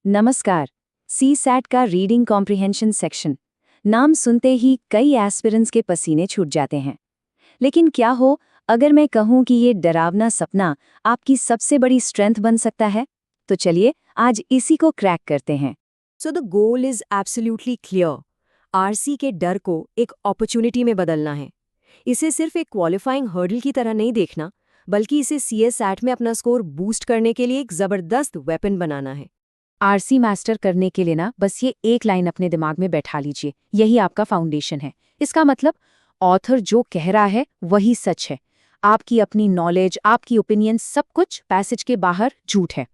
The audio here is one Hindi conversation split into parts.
नमस्कार। सीसैट का रीडिंग कॉम्प्रिहेंशन सेक्शन नाम सुनते ही कई एस्पिरेंट्स के पसीने छूट जाते हैं। लेकिन क्या हो अगर मैं कहूं कि ये डरावना सपना आपकी सबसे बड़ी स्ट्रेंथ बन सकता है? तो चलिए आज इसी को क्रैक करते हैं। So the goal is absolutely clear. RC के डर को एक अपॉर्चुनिटी में बदलना है। इसे सिर्फ एक क्वालिफाइंग हर्डल की तरह नहीं देखना, बल्कि इसे सीएसएट में अपना स्कोर बूस्ट करने के लिए एक जबरदस्त वेपन बनाना है। आरसी मास्टर करने के लिए ना बस ये एक लाइन अपने दिमाग में बैठा लीजिए, यही आपका फाउंडेशन है। इसका मतलब ऑथर जो कह रहा है वही सच है। आपकी अपनी नॉलेज, आपकी ओपिनियन, सब कुछ पैसेज के बाहर झूठ है।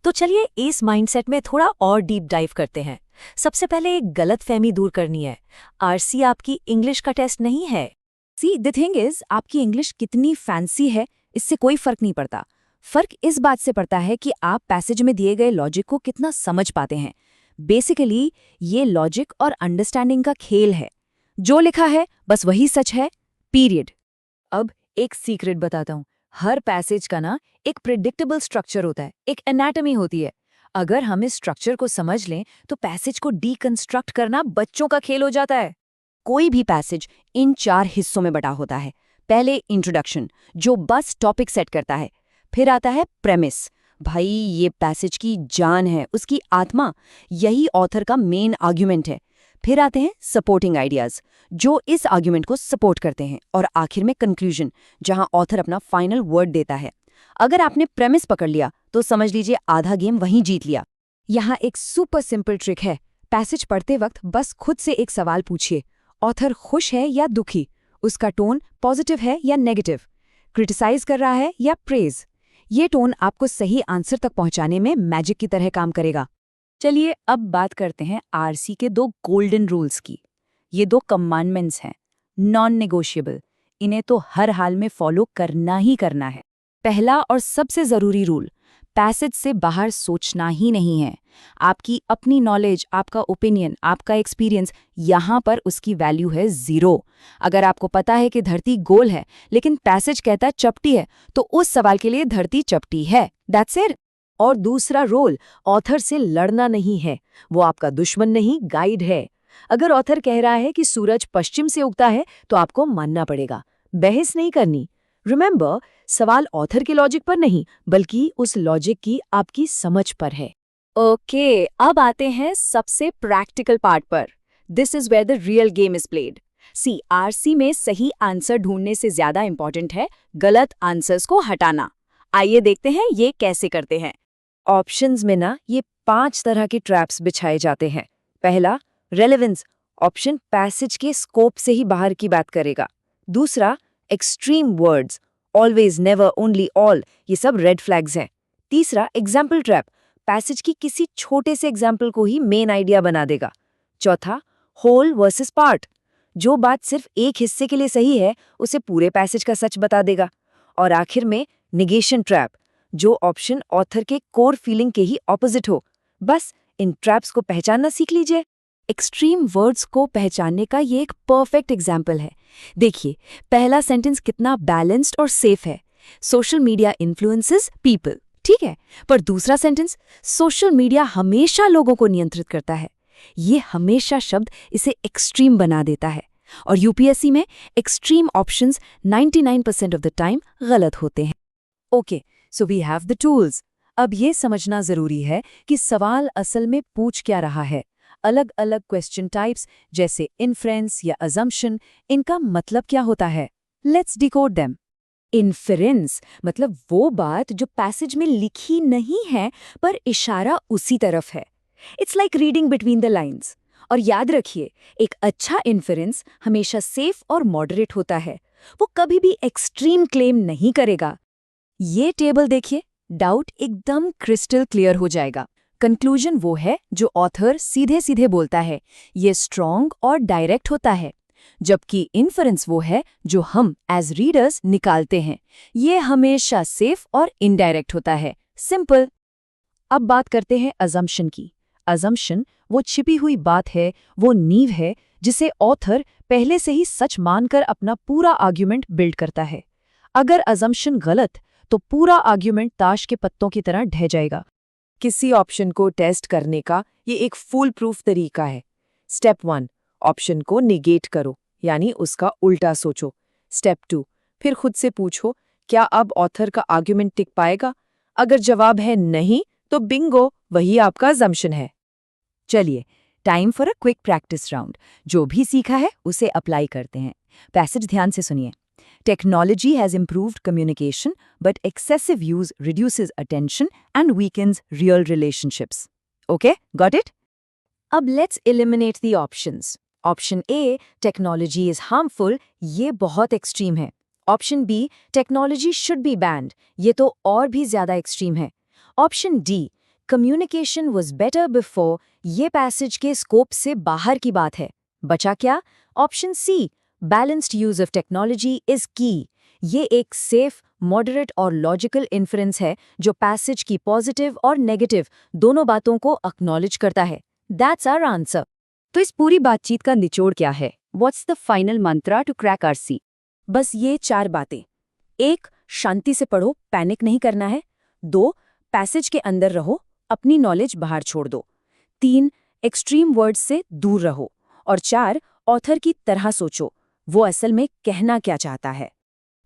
तो चलिए इस माइंडसेट में थोड़ा और डीप डाइव करते हैं। सबसे पहले एक गलतफहमी दूर करनी है। आरसी आपकी इंग्लिश का टेस्ट नहीं है। सी द थिंग इज, आपकी इंग्लिश कितनी फैंसी है इससे कोई फर्क नहीं पड़ता। फर्क इस बात से पड़ता है कि आप पैसेज में दिए गए लॉजिक को कितना समझ पाते हैं। बेसिकली ये लॉजिक और अंडरस्टैंडिंग का खेल है। जो लिखा है बस वही सच है, पीरियड। अब एक सीक्रेट बताता हूं। हर पैसेज का ना एक प्रिडिक्टेबल स्ट्रक्चर होता है, एक एनाटॉमी होती है। अगर हम इस स्ट्रक्चर को समझ लें तो पैसेज को डीकंस्ट्रक्ट करना बच्चों का खेल हो जाता है। कोई भी पैसेज इन 4 हिस्सों में बटा होता है। पहले इंट्रोडक्शन, जो बस टॉपिक सेट करता है। फिर आता है प्रेमिस, भाई ये पैसेज की जान है, उसकी आत्मा, यही ऑथर का मेन आर्ग्यूमेंट है। फिर आते हैं सपोर्टिंग आइडियाज, जो इस आर्ग्यूमेंट को सपोर्ट करते हैं। और आखिर में कंक्लूजन, जहां ऑथर अपना फाइनल वर्ड देता है। अगर आपने प्रेमिस पकड़ लिया तो समझ लीजिए आधा गेम वहीं जीत लिया। यहाँ एक सुपर सिंपल ट्रिक है। पैसेज पढ़ते वक्त बस खुद से एक सवाल पूछिए, ऑथर खुश है या दुखी? उसका टोन पॉजिटिव है या नेगेटिव? क्रिटिसाइज कर रहा है या प्रेज? ये टोन आपको सही आंसर तक पहुंचाने में मैजिक की तरह काम करेगा। चलिए अब बात करते हैं आरसी के 2 गोल्डन रूल्स की। ये 2 कमांडमेंट्स हैं, नॉन नेगोशिएबल। इन्हें तो हर हाल में फॉलो करना ही करना है। पहला और सबसे जरूरी रूल, पैसेज से बाहर सोचना ही नहीं है। आपकी अपनी नॉलेज, आपका ओपिनियन, आपका एक्सपीरियंस, यहाँ पर उसकी वैल्यू है 0। अगर आपको पता है कि धरती गोल है लेकिन पैसेज कहता है चपटी है, तो उस सवाल के लिए धरती चपटी है, दैट्स इट। और दूसरा रूल, ऑथर से लड़ना नहीं है। वो आपका दुश्मन नहीं, गाइड है। अगर ऑथर कह रहा है कि सूरज पश्चिम से उगता है तो आपको मानना पड़ेगा, बहस नहीं करनी। रिमेंबर, सवाल ऑथर के लॉजिक पर नहीं बल्कि उस लॉजिक की आपकी समझ पर है। ओके, अब आते हैं सबसे प्रैक्टिकल पार्ट पर। This is where the real game is played. See RC में सही आंसर ढूंढने से ज्यादा इंपॉर्टेंट है गलत आंसर्स को हटाना। आइए देखते हैं ये कैसे करते हैं। ऑप्शंस में ना ये 5 तरह के ट्रैप्स बिछाए जाते हैं। पहला, रेलेवेंस, ऑप्शन पैसेज के स्कोप से ही बाहर की बात करेगा। दूसरा, extreme words, always, never, only, all, ये सब रेड फ्लैग्स हैं। तीसरा, एग्जाम्पल ट्रैप, पैसेज की किसी छोटे से एग्जाम्पल को ही मेन आइडिया बना देगा। चौथा, होल वर्सेस पार्ट, जो बात सिर्फ एक हिस्से के लिए सही है उसे पूरे पैसेज का सच बता देगा। और आखिर में निगेशन ट्रैप, जो ऑप्शन ऑथर के कोर फीलिंग के ही ऑपोजिट हो। बस इन ट्रैप्स को पहचानना सीख लीजिए। एक्सट्रीम वर्ड्स को पहचानने का ये एक परफेक्ट एग्जाम्पल है। देखिए, पहला सेंटेंस कितना बैलेंस्ड और सेफ है। सोशल मीडिया इन्फ्लुएंसेस पीपल, ठीक है। पर दूसरा सेंटेंस, सोशल मीडिया हमेशा लोगों को नियंत्रित करता है। ये हमेशा शब्द इसे एक्सट्रीम बना देता है। और यूपीएससी में extreme options 99% of the time गलत होते हैं। Okay, so we have the tools. अब ये समझना जरूरी है कि सवाल असल में पूछ क्या रहा है। अलग अलग क्वेश्चन टाइप्स जैसे इन्फ्रेंस या अजम्पशन, इनका मतलब क्या होता है? Let's decode them. इन्फेरेंस मतलब वो बात जो पैसेज में लिखी नहीं है पर इशारा उसी तरफ है। It's like reading between the lines. और याद रखिए, एक अच्छा इन्फेरेंस हमेशा सेफ और मॉडरेट होता है। वो कभी भी एक्सट्रीम क्लेम नहीं करेगा। ये टेबल देखिए, डाउट एकदम क्रिस्टल क्लियर हो जाएगा। कंक्लूजन वो है जो ऑथर सीधे सीधे बोलता है, ये स्ट्रॉन्ग और डायरेक्ट होता है। जबकि इन्फरेंस वो है जो हम एज रीडर्स निकालते हैं, ये हमेशा सेफ और इनडायरेक्ट होता है। सिंपल। अब बात करते हैं अजम्पशन की। अजम्पशन वो छिपी हुई बात है, वो नींव है जिसे ऑथर पहले से ही सच मानकर अपना पूरा आर्ग्यूमेंट बिल्ड करता है। अगर अजम्पशन गलत तो पूरा आर्ग्यूमेंट ताश के पत्तों की तरह ढह जाएगा। किसी ऑप्शन को टेस्ट करने का ये एक फुल प्रूफ तरीका है। स्टेप 1, ऑप्शन को निगेट करो, यानी उसका उल्टा सोचो। स्टेप 2, फिर खुद से पूछो, क्या अब ऑथर का आर्ग्यूमेंट टिक पाएगा? अगर जवाब है नहीं, तो बिंगो, वही आपका अजम्पशन है। चलिए, time for a quick practice round. जो भी सीखा है उसे अप्लाई करते हैं। पैसेज ध्यान से सुनिए। Technology has improved communication, but excessive use reduces attention and weakens real relationships. Okay, got it? अब let's eliminate the options. Option A, technology is harmful, ये बहुत एक्सट्रीम है। Option B, technology should be banned, ये तो और भी ज्यादा एक्सट्रीम है। Option D, communication was better before, ये पैसेज के स्कोप से बाहर की बात है। बचा क्या? Option C, balanced use of technology is की। ये एक सेफ, मॉडरेट और लॉजिकल इन्फ्रेंस है जो पैसेज की पॉजिटिव और नेगेटिव दोनों बातों को एक्नॉलेज करता है। That's our answer. तो इस पूरी बातचीत का निचोड़ क्या है? What's the final mantra to crack RC? बस ये 4 बातें। 1, शांति से पढ़ो, पैनिक नहीं करना है। 2, पैसेज के अंदर रहो, अपनी नॉलेज बाहर छोड़ दो। 3, एक्सट्रीम वर्ड्स से दूर रहो। और 4, ऑथर की तरह सोचो, वो असल में कहना क्या चाहता है।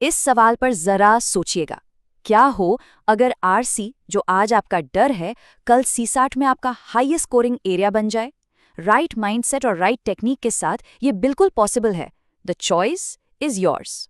इस सवाल पर जरा सोचिएगा। क्या हो अगर आरसी, जो आज आपका डर है, कल सीसैट में आपका हाईएस्ट स्कोरिंग एरिया बन जाए? राइट माइंडसेट और राइट टेक्निक के साथ ये बिल्कुल पॉसिबल है। The choice is yours.